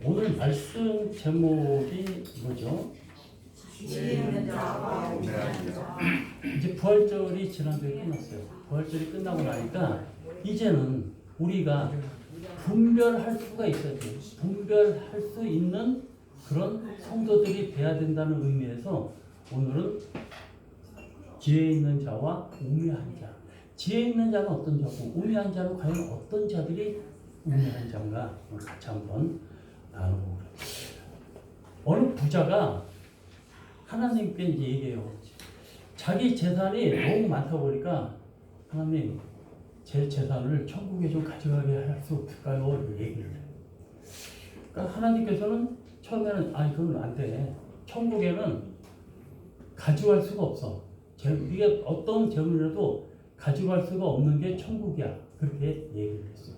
오늘 말씀 제목이 뭐죠? 지혜 있는 자와 우매한 자. 이제 부활절이 지난주에 끝났어요. 부활절이 끝나고 나니까 이제는 우리가 분별할 수가 있어야 돼요. 분별할 수 있는 그런 성도들이 돼야 된다는 의미에서 오늘은 지혜 있는 자와 우매한 자. 지혜 있는 자는 어떤 자고 우매한 자는 과연 어떤 자들이 우매한 자인가 오늘 같이 한번 나눠보고 그래요. 어느 부자가 하나님께 이제 얘기해요. 자기 재산이 너무 많다 보니까 하나님 제 재산을 천국에 좀 가져가게 할 수 없을까요? 얘기를 해요. 그러니까 하나님께서는 처음에는 그건 안 돼. 천국에는 가져갈 수가 없어. 이게 어떤 재물이라도 가져갈 수가 없는 게 천국이야. 그렇게 얘기를 했어요.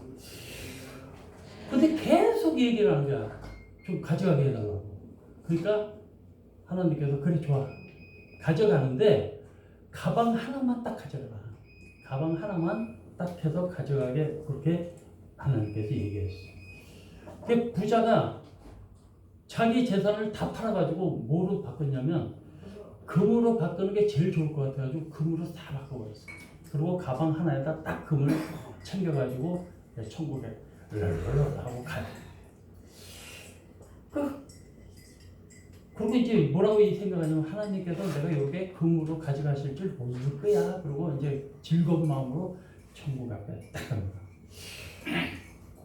근데 계속 얘기를 하는 거야. 좀 가져가게 해달라고. 그러니까 하나님께서 그래 좋아. 가져가는데 가방 하나만 딱 가져가라. 가방 하나만 딱 해서 가져가게 그렇게 하나님께서 얘기했어요. 그 부자가 자기 재산을 다 팔아가지고 뭐로 바꿨냐면 금으로 바꾸는 게 제일 좋을 것 같아가지고 금으로 다 바꿔버렸어요. 그리고 가방 하나에다 딱 금을 챙겨가지고 천국에 하고 가요. 그리고 이제 뭐라고 생각하냐면 하나님께서 내가 여기에 금으로 가져가실 줄 모를 거야. 그리고 이제 즐거운 마음으로 천국 앞에 딱 갑니다.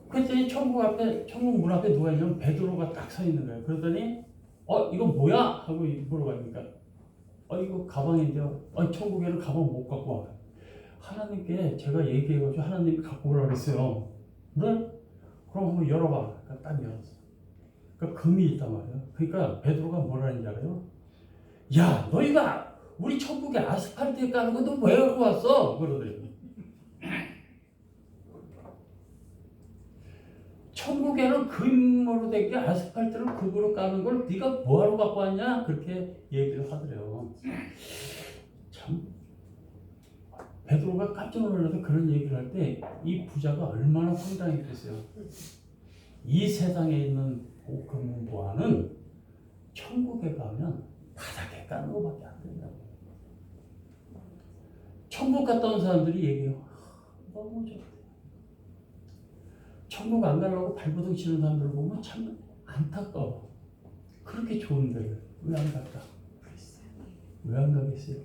그랬더니 천국 문 앞에 누가 있냐면 베드로가 딱 서 있는 거예요. 그러더니 이거 뭐야? 하고 물어보니까 이거 가방인데요. 천국에는 가방 못 갖고 와. 하나님께 제가 얘기해가지고 하나님이 갖고 오라고 그랬어요. 그래? 그럼 한번 열어봐. 그러니까 딱 열었어. 그러니까 금이 있단 말이에요. 그러니까 베드로가 뭐라 했는지 알아요? 야, 너희가 우리 천국에 아스팔트에 까는 거 너 왜 갖고 왔어? 그러더니 천국에는 금으로 된 게 아스팔트를 금으로 까는 걸 네가 뭐하러 갖고 왔냐? 그렇게 얘기를 하더래요. 참 베드로가 깜짝 놀라서 그런 얘기를 할 때 이 부자가 얼마나 황당했겠어요. 이 세상에 있는 금보화는 천국에 가면 바닥에 까는 것밖에 안 된다고. 천국 갔다 온 사람들이 얘기해요. 너무 좋대. 천국 안 가려고 발버둥 치는 사람들 보면 참 안타까워. 그렇게 좋은 데를 왜 안 갈까? 왜 안 가겠어요?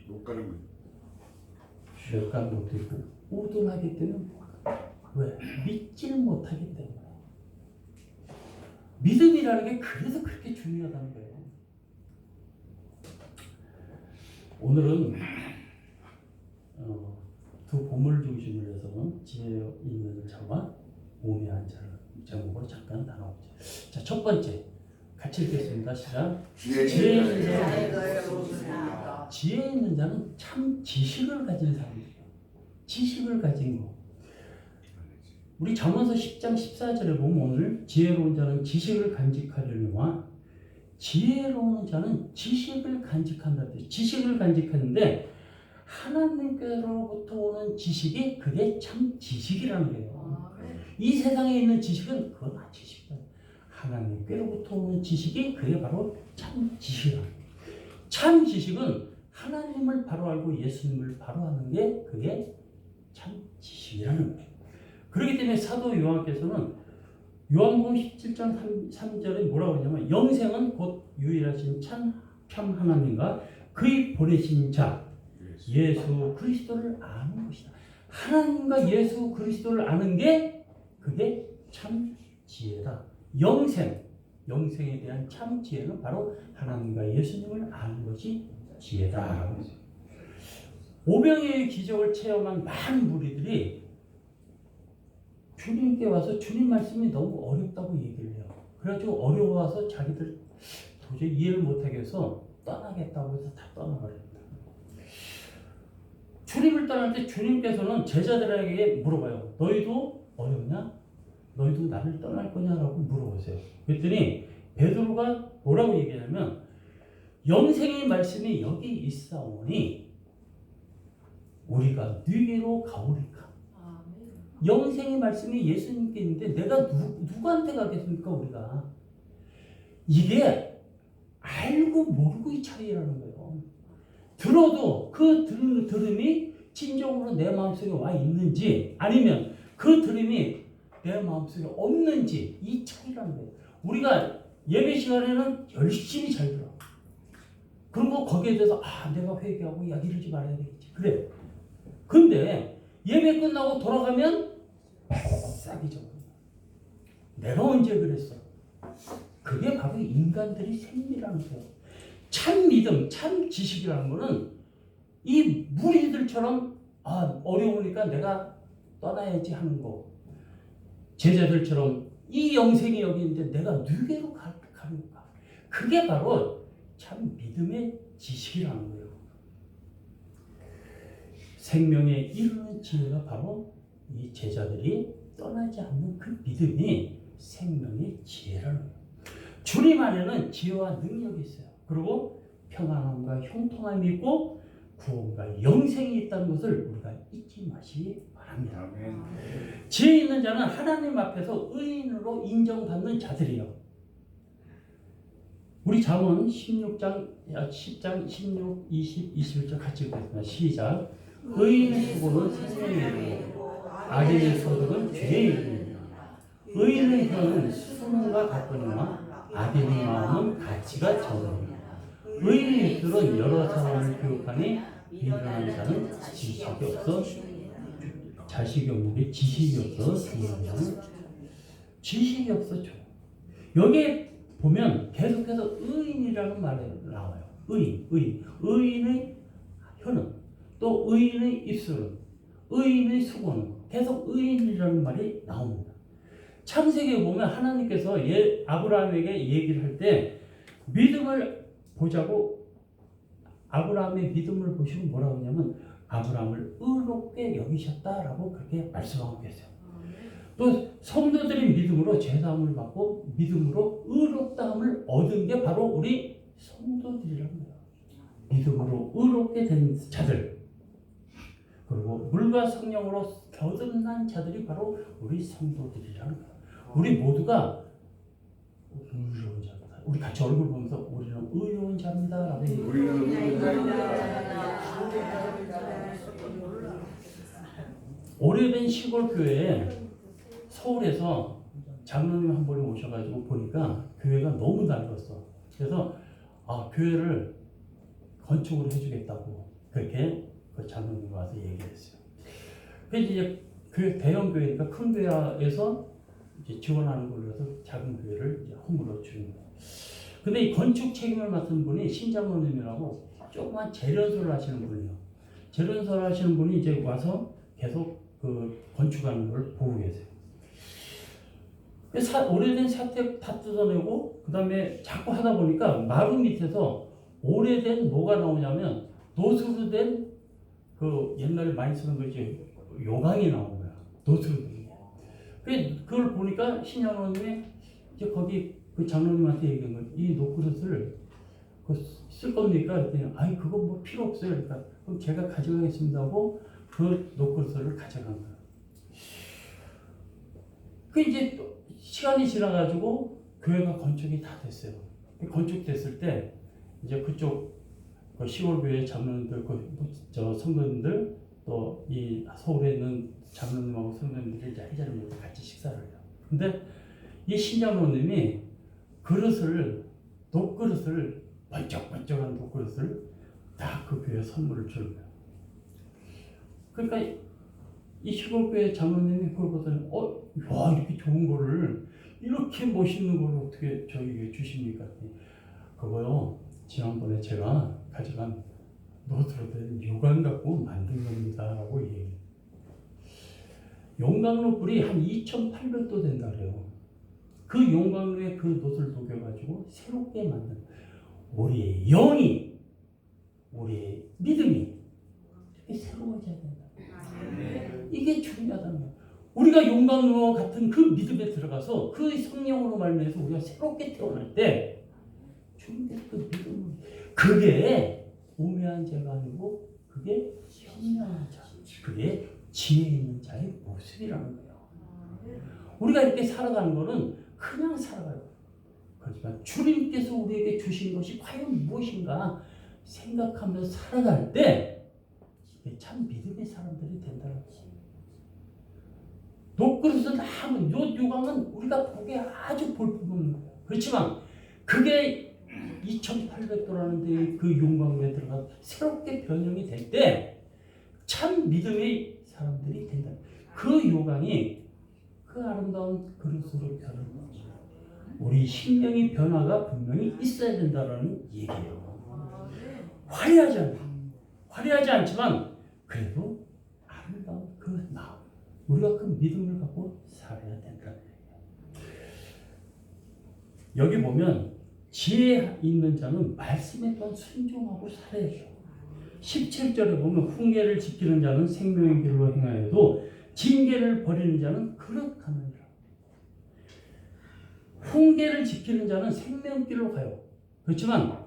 못 가는 거예요. 못 가는 것도 있고 우둔하기 때문에 왜? 믿질 못하기 때문에. 믿음이라는 게 그래서 그렇게 중요하다는 거예요. 오늘은 두 본문을 중심으로 해서 지혜 있는 자와 우매한 자를 제목으로 잠깐 나눠보죠. 자, 첫 번째 같이 읽겠습니다. 시작. 지혜 있는 자는 지혜 있는 자는 참 지식을 가진 사람들이에요. 지식을 가진 거. 우리 잠언서 10장 14절에 보면 오늘 지혜로운 자는 지식을 간직하려니와 지혜로운 자는 지식을 간직한다. 지식을 간직하는데 하나님께로부터 오는 지식이 그게 참 지식이라는 거예요. 이 세상에 있는 지식은 그건 안 지식이다. 하나님께로부터 오는 지식이 그게 바로 참 지식이다. 참 지식은 하나님을 바로 알고 예수님을 바로 아는 게 그게 참 지식이라는 거예요. 그렇기 때문에 사도 요한께서는 요한복음 17장 3절에 뭐라고 하냐면 영생은 곧 유일하신 참 하나님과 그의 보내신 자 예수 그리스도를 아는 것이다. 하나님과 예수 그리스도를 아는 게 그게 참 지혜다. 영생에 대한 참 지혜는 바로 하나님과 예수님을 아는 것이 지혜다. 오병이의 기적을 체험한 많은 무리들이 주님께 와서 주님 말씀이 너무 어렵다고 얘기를 해요. 그래가지고 어려워서 자기들 도저히 이해를 못하게 해서 떠나겠다고 해서 다 떠나버립니다. 주님을 떠날 때 주님께서는 제자들에게 물어봐요. 너희도 어렵냐? 너희도 나를 떠날 거냐라고 물어보세요. 그랬더니 베드로가 뭐라고 얘기하냐면 영생의 말씀이 여기 있사오니 우리가 네게로 가오리까? 영생의 말씀이 예수님께 있는데 내가 누구한테 가겠습니까 우리가? 이게 알고 모르고의 차이라는 거예요. 들어도 그 들음이 진정으로 내 마음속에 와 있는지 아니면 그 들음이 내 마음속에 없는지 이 차이라는 거예요. 우리가 예배 시간에는 열심히 잘 들어. 그리고 거기에 대해서 내가 회개하고 야 이러지 말아야 되겠지. 그래. 근데 예배 끝나고 돌아가면 싹 잊어버려. 내가 언제 그랬어? 그게 바로 인간들의 생리라는 거예요. 참 믿음, 참 지식이라는 거는 이 무리들처럼 어려우니까 내가 떠나야지 하는 거. 제자들처럼 이 영생이 여기 있는데 내가 누구로 가는가. 그게 바로 참 믿음의 지식이라는 거예요. 생명에 이르는 지혜가 바로 이 제자들이 떠나지 않는 그 믿음이 생명의 지혜라는 거예요. 주님 안에는 지혜와 능력이 있어요. 그리고 평안함과 형통함이 있고 구원과 영생이 있다는 것을 우리가 잊지 마시기 바랍니다. 지혜 있는 자는 하나님 앞에서 의인으로 인정받는 자들이요. 우리 잠언 10장 16, 20, 21절 같이 읽겠습니다. 시작. 의인의 수고는 생명의 이르고 악인의 소득은 죄의 이르니라. 의인의 혀는 수능과 같거니와 악인의 마음은 가치가 적으니라. 의인의 입술은 여러 사람을 교육하니 미련한 자는 지식이 없어 자식이 없는데 지식이 없어 죽는 자는 지식이 없어 죽어. 여기에 보면 계속해서 의인이라는 말이 나와요. 의인의 혀는 또 의인의 입술은 의인의 수고는 계속 의인이라는 말이 나옵니다. 창세기에 보면 하나님께서 아브라함에게 얘기를 할 때 믿음을 보자고 아브라함의 믿음을 보시고 뭐라고 하냐면 아브라함을 의롭게 여기셨다라고 그렇게 말씀하고 계세요. 또 성도들이 믿음으로 죄사함을 받고 믿음으로 의롭다함을 얻은 게 바로 우리 성도들이라는 거예요. 믿음으로 의롭게 된 자들 그리고 물과 성령으로 거듭난 자들이 바로 우리 성도들이라는 거예요. 우리 모두가 의로운 자입니다. 우리 같이 얼굴 보면서 우리는 의로운 자입니다라고 오래된 시골 교회에 서울에서 장로님 한 분이 오셔가지고 보니까 교회가 너무 낡았어. 그래서 교회를 건축을 해주겠다고 그렇게 그 장로님이 와서 얘기했어요. 그래서 이제 대형 교회니까 큰 교회에서 이제 지원하는 걸로 해서 작은 교회를 이제 허물어 주는 거예요. 근데 이 건축 책임을 맡은 분이 신장로님이라고 조그만 재련소를 하시는 분이에요. 재련소를 하시는 분이 이제 와서 계속 그 건축하는 걸 보고 계세요. 오래된 사택 다 뜯어내고 그 다음에 자꾸 하다 보니까 마루 밑에서 오래된 뭐가 나오냐면 노수로 된 그 옛날에 많이 쓰는 거 이제 요강이 나오는 거야. 노수로 된 게. 그걸 보니까 신장로님이 이제 거기 그 장로님한테 얘기한 거예요. 이 노크릇을 쓸 겁니까? 그랬더니 그건 뭐 필요 없어요. 그러니까 그럼 제가 가져가겠습니다 하고 그 노크릇을 가져간 거예요. 그 이제 시간이 지나가지고 교회가 건축이 다 됐어요. 건축됐을 때 이제 그쪽 그 시골 교회 장로님들, 성도님들 또 이 서울에 있는 장로님하고 성도님들이 이제 한 자리 모여 같이 식사를 해요. 근데 이 신장로님이 녹그릇을 번쩍번쩍한 녹그릇을 다 그 교회에 선물을 주는 거예요. 그러니까 이 시골 교회 장로님이 그걸 보더니 와 이렇게 좋은 거를 이렇게 멋있는 걸 어떻게 저에게 주십니까? 그거요 지난번에 제가 가져간 노트로 된 요강 갖고 만든 겁니다 라고 얘기해요. 용광로 뿔이 한 2,800도 된다 그래요. 그 용광로에 그 노트를 녹여가지고 새롭게 만든 우리의 영이 우리의 믿음이 이렇게 새로워져야 된다. 이게 중요하다는 거예요. 우리가 용광로 같은 그 믿음에 들어가서 그 성령으로 말미암아서 우리가 새롭게 태어날 때 주님의 그 믿음 그게 우매한 죄가 아니고 그게 현명한 자 그게 지혜 있는 자의 모습이라는 거예요. 우리가 이렇게 살아가는 거는 그냥 살아가요. 그렇지만 주님께서 우리에게 주신 것이 과연 무엇인가 생각하며 살아갈 때 참 믿음의 사람들이 된다는 거예요. 녹그릇을 하면 요강은 우리가 보기에 아주 볼품없는 거예요. 그렇지만 그게 2800도라는 그 용광로에 들어가 새롭게 변형이 될 때 참 믿음의 사람들이 된다. 그 요강이 그 아름다운 그릇으로 변하는 거죠. 우리 심령의 변화가 분명히 있어야 된다는 얘기예요. 화려하지 않지만 그래도 아름다운 그 마음, 우리가 그 믿음을 갖고 살아야 된다는 얘기예요. 여기 보면 지혜 있는 자는 말씀에 또한 순종하고 살아야 해요. 17절에 보면 훈계를 지키는 자는 생명의 길로 행하여도 징계를 버리는 자는 그릇하느니라. 훈계를 지키는 자는 생명길로 가요. 그렇지만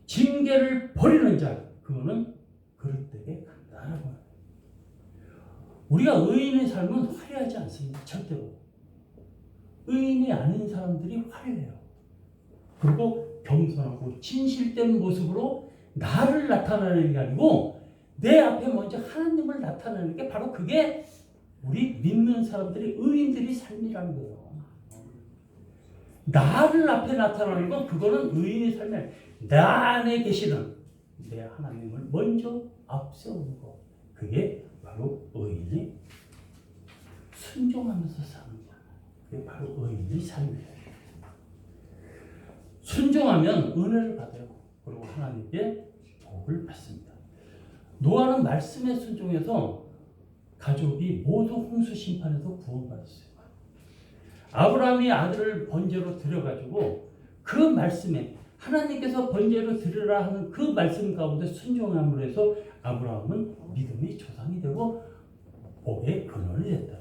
징계를 버리는 자, 그거는 그릇되게 간다라고 해요. 우리가 의인의 삶은 화려하지 않습니다. 절대로. 의인이 아닌 사람들이 화려해요. 그리고 겸손하고 진실된 모습으로 나를 나타내는 게 아니고 내 앞에 먼저 하나님을 나타내는 게 바로 그게 우리 믿는 사람들이 의인들이 삶이라는 거예요. 나를 앞에 나타나는 건 그거는 의인의 삶이 아니에요. 나 안에 계시는 내 하나님을 먼저 앞세우는 거, 그게 바로 의인이 순종하면서 사는 거예요. 그게 바로 의인의 삶이에요. 순종하면 은혜를 받아요. 그리고 하나님께 복을 받습니다. 노아는 말씀에 순종해서 가족이 모두 홍수 심판에서 구원받았어요. 아브라함이 아들을 번제로 드려가지고 그 말씀에 하나님께서 번제로 드리라 하는 그 말씀 가운데 순종함으로 해서 아브라함은 믿음의 조상이 되고 복의 근원이 됐다.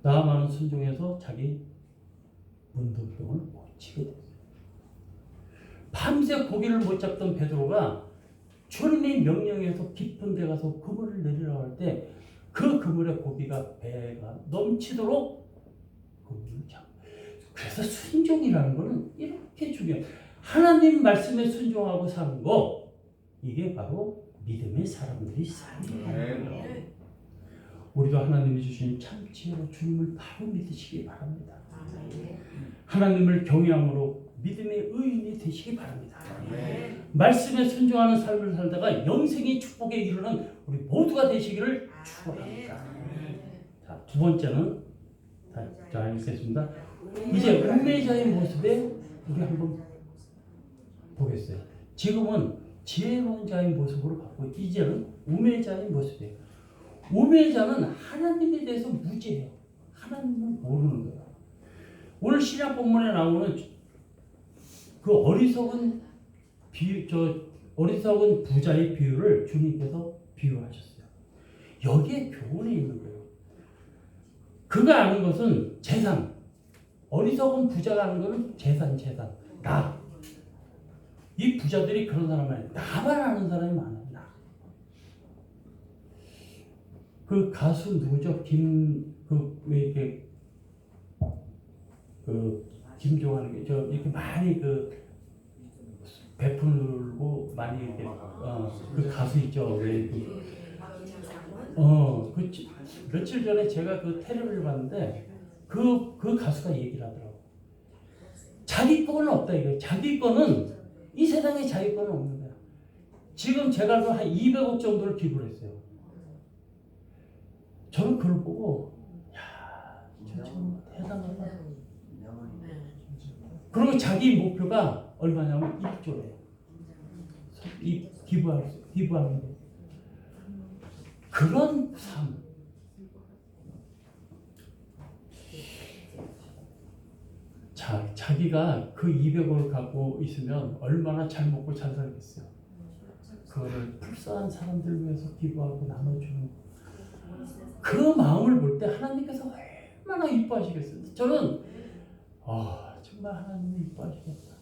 나아만은 순종해서 자기 문둥병을 고치게 됐어요. 밤새 고기를 못 잡던 베드로가 주님의 명령에서 깊은 데 가서 그물을 내리라고 할 때 그 그물에 고기가 배가 넘치도록 그물을 잡고. 그래서 순종이라는 것은 이렇게 중요해요. 하나님 말씀에 순종하고 사는 거, 이게 바로 믿음의 사람들이 사는 거예요. 우리도 하나님이 주신 참 지혜로 주님을 바로 믿으시기 바랍니다. 하나님을 경외함으로 믿음의 의인이 되시기 바랍니다. 말씀에 순종하는 삶을 살다가 영생의 축복에 이르는 우리 모두가 되시기를 축원합니다. 자, 두 번째는 자 읽겠습니다. 이제 우매자의 모습에 우리 한번 보겠어요. 지금은 지혜로운 자의 모습으로 바꾸고 이제는 우매자의 모습이에요. 우매자는 하나님에 대해서 무지해요. 하나님을 모르는 거예요. 오늘 신약 본문에 나오는 그 어리석은 부자의 비유를 주님께서 비유하셨어요. 여기에 교훈이 있는 거예요. 그가 아는 것은 재산. 어리석은 부자가 아는 것은 재산. 나. 이 부자들이 그런 사람 아니에요. 나만 아는 사람이 많아요. 나. 그 가수 누구죠? 김종환 이렇게 많이 베풀고 많이 이렇게 그 가수 있죠. 며칠 전에 제가 그 텔레비를 봤는데 그 가수가 얘기를 하더라고. 자기 거는 없다 이거예요. 자기 거는 이 세상에 자기 거는 없는 거야. 지금 제가 한 200억 정도를 기부를 했어요. 저는 그걸 보고 저 참 대단하다. 그리고 자기 목표가 얼마냐면 1조래요. 기부하는 게. 그런 삶. 자기가 그 200억을 갖고 있으면 얼마나 잘 먹고 잘 살겠어요. 그거를 불쌍한 사람들 위해서 기부하고 나눠주는 그 마음을 볼 때 하나님께서 얼마나 이뻐하시겠어요. 저는 정말 하나님이 이뻐하시겠다.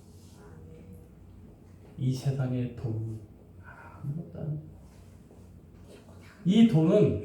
이 세상의 돈 아무것도 아니에요. 이 돈은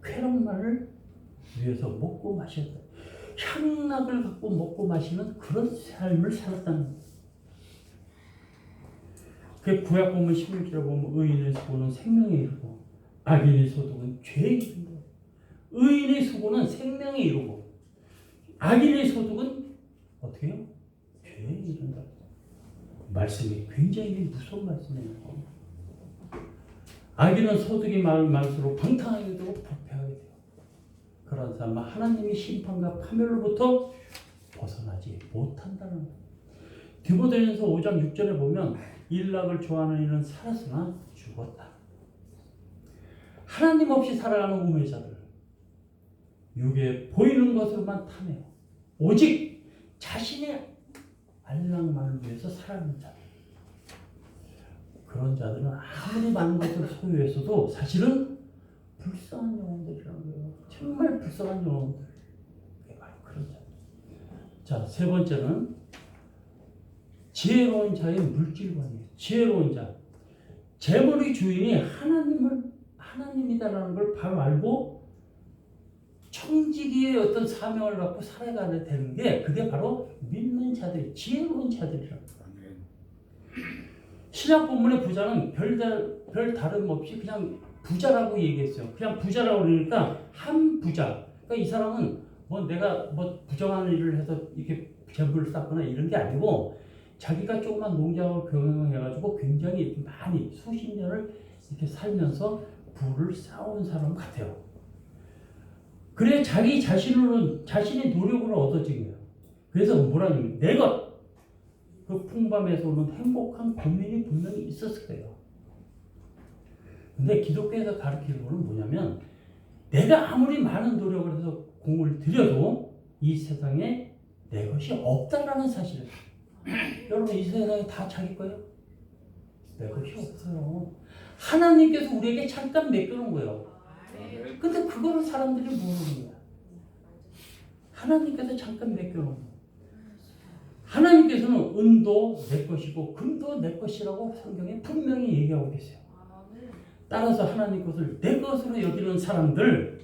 쾌락만을 위해서 먹고 마셨다. 향락을 갖고 먹고 마시는 그런 삶을 살았다는 거예요. 그 구약 본문 16절에 보면 의인의 수고는 생명에 이르고 악인의 소득은 죄에 이른다. 의인의 수고는 생명에 이르고 악인의 소득은 어떻게 해요? 죄에 이른다. 말씀이 굉장히 무서운 말씀이에요. 악인은 소득이 많을수록 방탕하게 되고 부패하게 돼요. 그런 사람은 하나님의 심판과 파멸로부터 벗어나지 못한다는 거예요. 디모데전서 5장 6절에 보면 일락을 좋아하는 이는 살았으나 죽었다. 하나님 없이 살아가는 우매자들, 육에 보이는 것으로만 탐해요. 오직 자신의 안락만을 위해서 살아가는 자들. 그런 자들은 아무리 많은 것을 소유했어도 사실은 불쌍한 영혼들이라는 거예요. 정말 불쌍한 영혼들. 바로 그런 자들. 자, 세 번째는 지혜로운 자의 물질관이에요. 지혜로운 자. 재물의 주인이 하나님이다라는 걸 바로 알고 청지기의 어떤 사명을 갖고 살아가야 되는 게 그게 바로 믿는 자들, 지혜로운 자들이라는 거예요. 신약 본문의 부자는 별 다름 없이 그냥 부자라고 얘기했어요. 그냥 부자라고 그러니까 한 부자. 그러니까 이 사람은 뭐 내가 뭐 부정한 일을 해서 이렇게 재물을 쌓거나 이런 게 아니고 자기가 조그만 농장을 경영해가지고 굉장히 이렇게 많이 수십 년을 이렇게 살면서 부를 쌓아온 사람 같아요. 그래 자기 자신의 노력으로 얻어진 거예요. 그래서 뭐라는 내 것, 그 풍밤에서 오는 행복한 고민이 분명히 있었을 거예요. 근데 기독교에서 가르치는 거는 뭐냐면 내가 아무리 많은 노력을 해서 공을 들여도 이 세상에 내 것이 없다라는 사실을. 여러분 이 세상에 다 자기 거예요? 내 것이 없어요. 하나님께서 우리에게 잠깐 맡겨놓은 거예요. 근데 그거를 사람들이 모르는 거야. 하나님께서 잠깐 맡겨놓은 거예요. 하나님께서는 은도 내 것이고 금도 내 것이라고 성경에 분명히 얘기하고 계세요. 따라서 하나님 것을 내 것으로 여기는 사람들은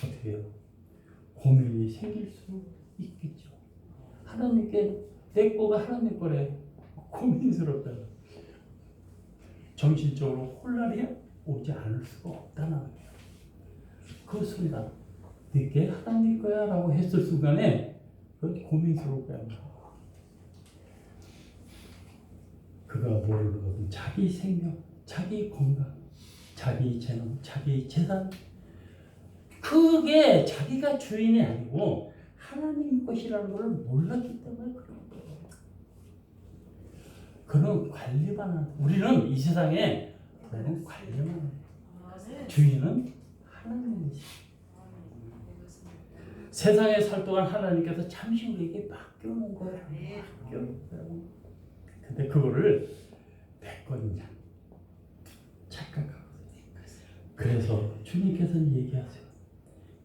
어떻게 해요? 고민이 생길 수 있겠죠. 하나님께 내 거가 하나님 거래. 고민스럽다. 정신적으로 혼란이 오지 않을 수가 없다는 거예요. 그 순간 내게 하나님 거야 라고 했을 순간에 그건 고민스러울 거야. 그가 모르거든 자기 생명, 자기 건강, 자기 재능, 자기 재산 그게 자기가 주인이 아니고 하나님 것이라는 걸 몰랐기 때문에 그런 거예요. 그는 관리만 하는 우리는 이 세상에 그는 관리만 해요. 주인은 하나님이시죠. 세상에 살 동안 하나님께서 잠시 우리에게 맡겨놓은 거예요. 맡겨놓은 거예요. 근데 그거를 내 거냐 착각하고 그래서 주님께서는 얘기하세요.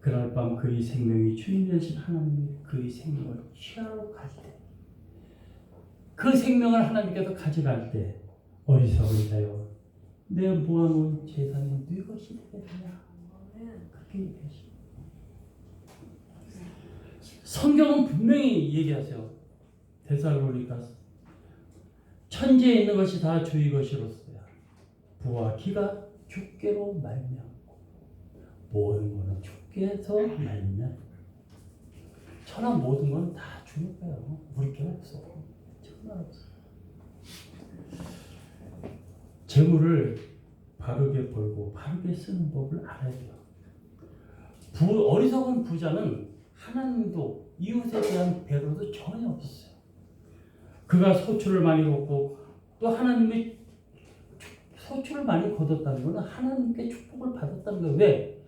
그날 밤 그의 생명이 주인 되신 하나님이 그의 생명을 취하러 갈 때 그 생명을 하나님께서 가져갈 때 어리석은 자여 내 모아놓은 재산이 네 것이 되겠느냐 그렇게 얘기하시죠. 성경은 분명히 얘기하세요. 데살로니가서 천지에 있는 것이 다 주의 것이로서야 부와 기가 주께로 말미암고 모든 것은 주께서 말미암 천하 모든 건 다 주는 거예요. 우리 게 없어. 정말 없어. 재물을 바르게 벌고 바르게 쓰는 법을 알아야 돼요. 어리석은 부자는 하나님도 이웃에 대한 배려도 전혀 없었어요. 그가 소출을 많이 얻고 또 하나님의 소출을 많이 거뒀다는 것은 하나님께 축복을 받았다는 거예요. 왜?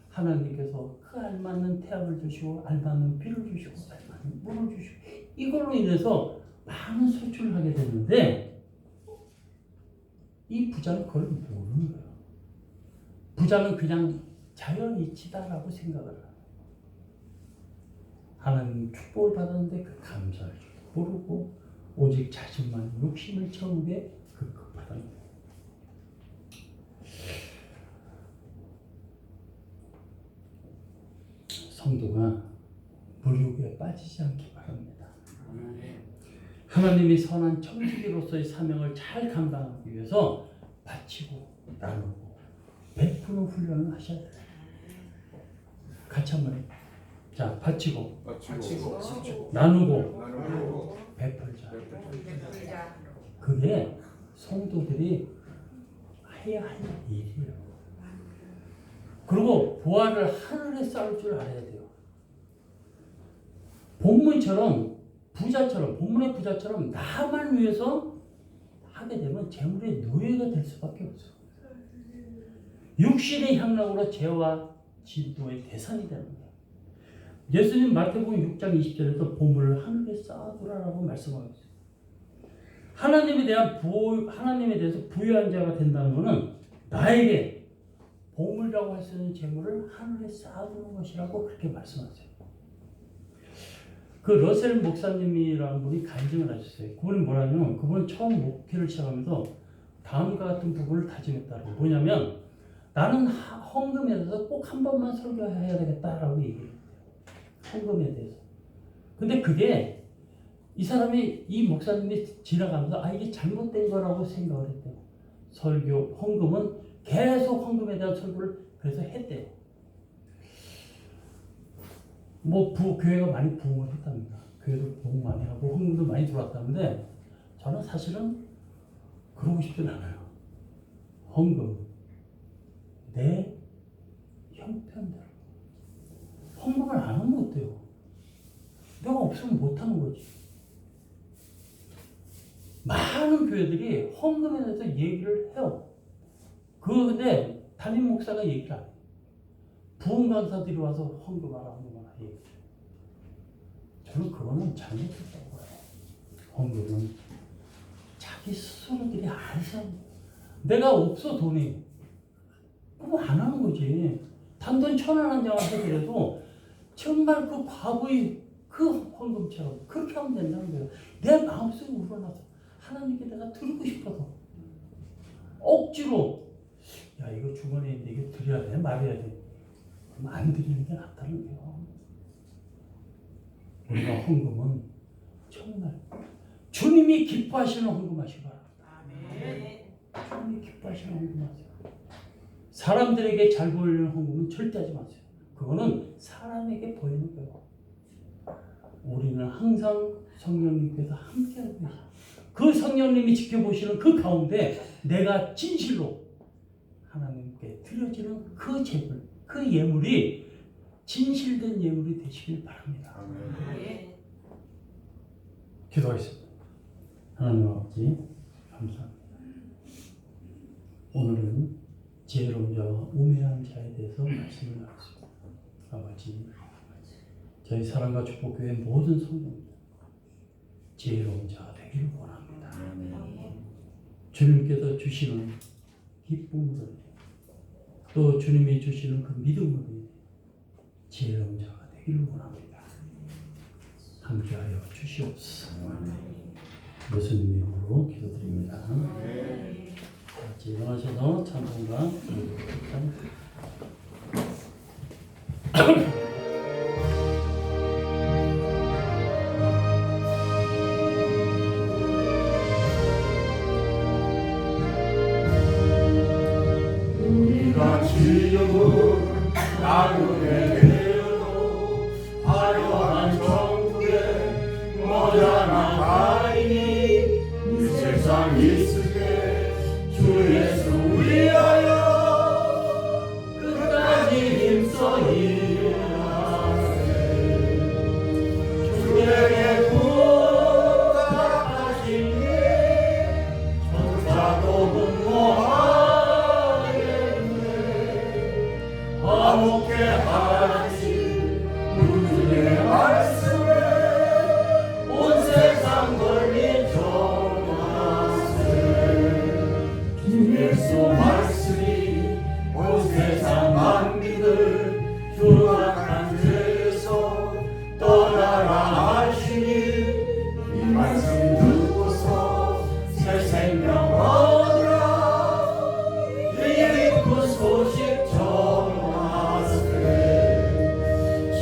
하나님께서 그 알맞는 태양을 주시고 알맞는 비를 주시고 알맞는 물을 주시고 이걸로 인해서 많은 소출을 하게 됐는데 이 부자는 그걸 모르는 거예요. 부자는 그냥 자연이치다라고 생각을 해요. 하나님 축복을 받았는데 그 감사할 줄도 모르고 오직 자신만 욕심을 채우게 급급하다는 거예요. 성도가 물욕에 빠지지 않기 바랍니다. 하나님이 선한 청지기로서의 사명을 잘 감당하기 위해서 바치고 나누고 베푸는 훈련을 하셔야 돼요. 같이 한번 해요. 자, 바치고 나누고 나누고 베풀자. 베풀자. 그게 성도들이 해야 할 일이에요. 그리고 보화를 하늘에 쌓을 줄 알아야 돼요. 본문처럼 부자처럼 본문의 부자처럼 나만 위해서 하게 되면 재물의 노예가 될 수밖에 없어. 육신의 향락으로 죄와 진도의 대상이 되는 거예요. 예수님 마태복음 6장 20절에서 보물을 하늘에 쌓아두라라고 말씀하고 있어요. 하나님에 대해서 부유한 자가 된다는 것은 나에게 보물이라고 할 수 있는 재물을 하늘에 쌓아두는 것이라고 그렇게 말씀하세요. 그 러셀 목사님이라는 분이 간증을 하셨어요. 그분이 뭐라면 그분은 처음 목회를 시작하면서 다음과 같은 부분을 다짐했다고. 뭐냐면 나는 헌금에 대해서 꼭 한 번만 설교해야 되겠다라고 얘기해요. 헌금에 대해서. 근데 그게 이 목사님이 지나가면서 이게 잘못된 거라고 생각을 했대요. 설교, 헌금은 계속 헌금에 대한 설교를 그래서 했대요. 교회가 많이 부흥을 했답니다. 교회도 부흥 많이 하고 헌금도 많이 들어왔다는데 저는 사실은 그러고 싶진 않아요. 헌금 내 형편대로 헌금을 안 하면 어때요? 내가 없으면 못하는 거지. 많은 교회들이 헌금에 대해서 얘기를 해요. 근데 담임 목사가 얘기를 안 해요. 부흥 강사들이 와서 헌금하라 얘기해요. 저는 그거는 잘못했다고 봐요. 헌금은 자기 스스로들이 알아서 내가 없어 돈이 그거 안 하는 거지. 단돈 1,000원 한 장 하더라도 정말 그 과거의 그 헌금처럼 그렇게 하면 된다는 거예요. 내 마음속에 우러나서 하나님께 내가 드리고 싶어서 억지로 이거 주머니에 있는데 이거 드려야 돼 말해야 돼. 그럼 안 드리는 게 낫다는 거예요. 우리가 헌금은 정말 주님이 기뻐하시는 헌금하시기 바랍니다. 주님이 기뻐하시는 헌금하세요. 사람들에게 잘 보이는 헌금은 절대 하지 마세요. 그거는 사람에게 보이는 거예요. 우리는 항상 성령님께서 함께하고 계세요. 그 성령님이 지켜보시는 그 가운데 내가 진실로 하나님께 드려지는 그 재물, 그 예물이 진실된 예물이 되시길 바랍니다. 기도하겠습니다. 하나님 아버지 감사합니다. 오늘은 지혜로운 자와 우매한 자에 대해서 말씀을 나눴습니다. 아버지, 저희 사랑과 축복교회 모든 성도들 지혜로운 자가 되기를 원합니다. 주님께서 주시는 기쁨으로 또 주님이 주시는 그 믿음으로 지혜로운 자가 되기를 원합니다. 함께하여 주시옵소서. 예수님 이름으로 기도드립니다. 같이 일어나셔서 찬송가 우리가 지금은 나그네 되어도 화려한 천국에 머지않아가리니 이 세상 있을 때 주 예수 위하여 끝까지 힘써 일하세. 주에게 부탁하시니 천사도 분노하겠네. 화목해 하신 우주의 말씀에 온 세상 권리 전하세. 주 예수 말씀이 온 세상 만민을 흉악한 죄에서 떠나라 하시니 이 말씀 듣고서 새 생명 얻으라. 이 기쁜 소식 전하세. 주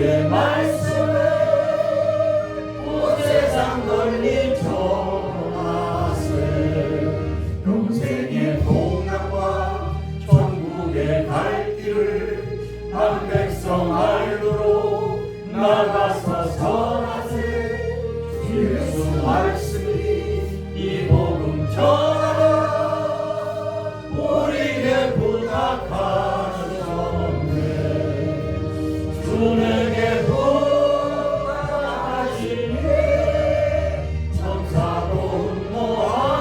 주의 말씀을 온 세상 널리 전하세. 영생의 복락과 천국의 갈 길을 한 백성 알도록 나가서 전하세. 주 예수 말씀이 이 복음 전하라 우리에게 부탁하셨네. 주에게 부탁하시니 천사도 노하는데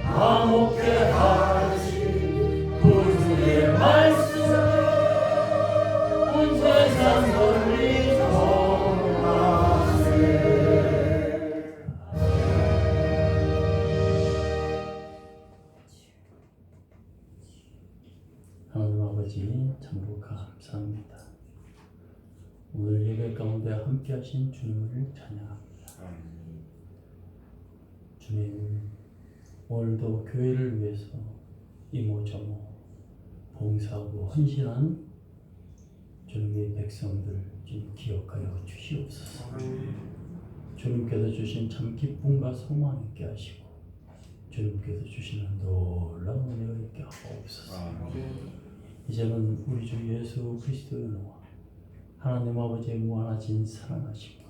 감옥게 하신 구주의 말씀을 온 세상 널리 전하세. 하나님 아버지 참으로 감사합니다. 오늘 예배 가운데 함께 하신 주님을 찬양합니다. 주님, 오늘도 교회를 위해서 이모저모 봉사하고 헌신한 주님의 백성들 좀 기억하여 주시옵소서. 주님께서 주신 참 기쁨과 소망 있게 하시고 주님께서 주시는 놀라운 은혜가 있게 하옵소서. 이제는 우리 주 예수 그리스도의 은혜와 하나님 아버지의 무한하신 사랑하심과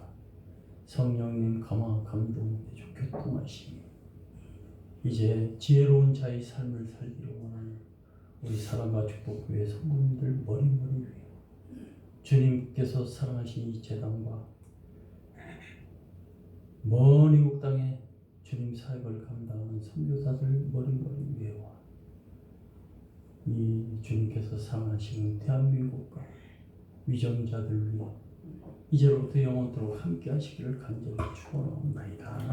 성령님 감화 감동 내주 교통하심이 이제 지혜로운 자의 삶을 살기를 원하는 우리 사랑과 축복교회 성도님들 머리머리 위에 주님께서 사랑하신 이 제단과 먼 이국 땅에 주님 사역을 감당하는 선교사들 머리머리 위에와 이 주님께서 사랑하시는 대한민국과 위정자들 위해 이제로부터 영원토록 함께 하시기를 간절히 축원하옵나이다.